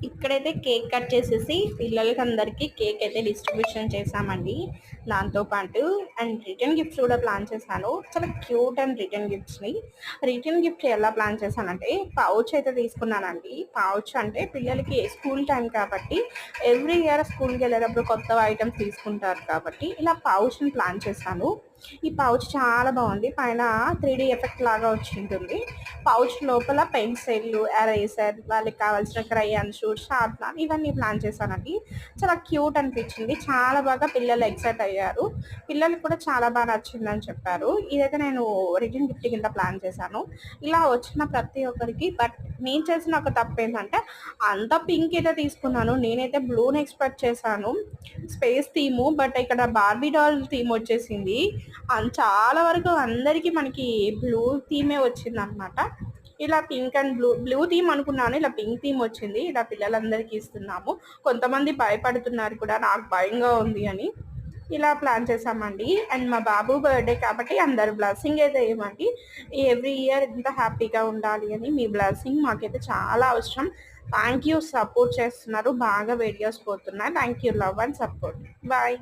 ఇక్కడైతే cake cut చేసేసి పిల్లలకి అందరికీ కేక్ అయితే డిస్ట్రిబ్యూషన్ చేశామండి. దాంతో పాటు రిటర్న్ గిఫ్ట్స్ కూడా ప్లాన్ చేశాను. చాలా క్యూట్ రిటర్న్ గిఫ్ట్స్ని. రిటర్న్ గిఫ్ట్ ఎలా ప్లాన్ చేశానంటే పౌచ్ అయితే తీసుకున్నానండి. పౌచ్ అంటే పిల్లలకి స్కూల్ టైం కాబట్టి ఎవ్రీ ఇయర్ స్కూల్కి వెళ్ళేటప్పుడు కొత్త ఐటమ్స్ తీసుకుంటారు కాబట్టి ఇలా పౌచ్ని ప్లాన్ చేశాను. ఈ పౌచ్ చాలా బాగుంది. పైన 3D ఎఫెక్ట్ లాగా వచ్చి ఉంటుంది. పౌచ్ లోపల పెన్సిల్, ఎరేజర్, వాళ్ళకి కావాల్సిన క్రయాన్స్, షార్ప్నర్ ఇవన్నీ ప్లాన్ చేశానండి. చాలా క్యూట్ అనిపించింది. చాలా బాగా పిల్లలు ఎక్సైట్ అయ్యారు. పిల్లలకి కూడా చాలా బాగా నచ్చిందని చెప్పారు. ఇదైతే నేను రిటర్న్ గిఫ్ట్ కింద ప్లాన్ చేశాను. ఇలా వచ్చిన ప్రతి ఒక్కరికి నేను చేసిన ఒక తప్పు ఏంటంటే అంత పింక్ అయితే తీసుకున్నాను. నేనైతే బ్లూని ఎక్స్పెక్ట్ చేశాను, స్పేస్ థీము. బట్ ఇక్కడ బార్బీ డాల్ థీమ్ వచ్చేసింది. చాలా వరకు అందరికీ మనకి బ్లూ థీమే వచ్చిందనమాట. ఇలా పింక్ అండ్ బ్లూ థీమ్ అనుకున్నాను, ఇలా పింక్ థీమ్ వచ్చింది. ఇలా పిల్లలందరికీ ఇస్తున్నాము. కొంతమంది భయపడుతున్నారు కూడా, నాకు భయంగా ఉంది అని. ఇలా ప్లాన్ చేసామండి. అండ్ మా బాబు బర్త్డే కాబట్టి అందరు బ్లెస్సింగ్ అయితే ఇవ్వండి. ఎవ్రీ ఇయర్ ఇంత హ్యాపీగా ఉండాలి అని మీ బ్లెస్సింగ్ మాకైతే చాలా అవసరం. థ్యాంక్ యూ, సపోర్ట్ చేస్తున్నారు, బాగా వీడియోస్ పోతున్నాయి. Thank you, love and support. Bye.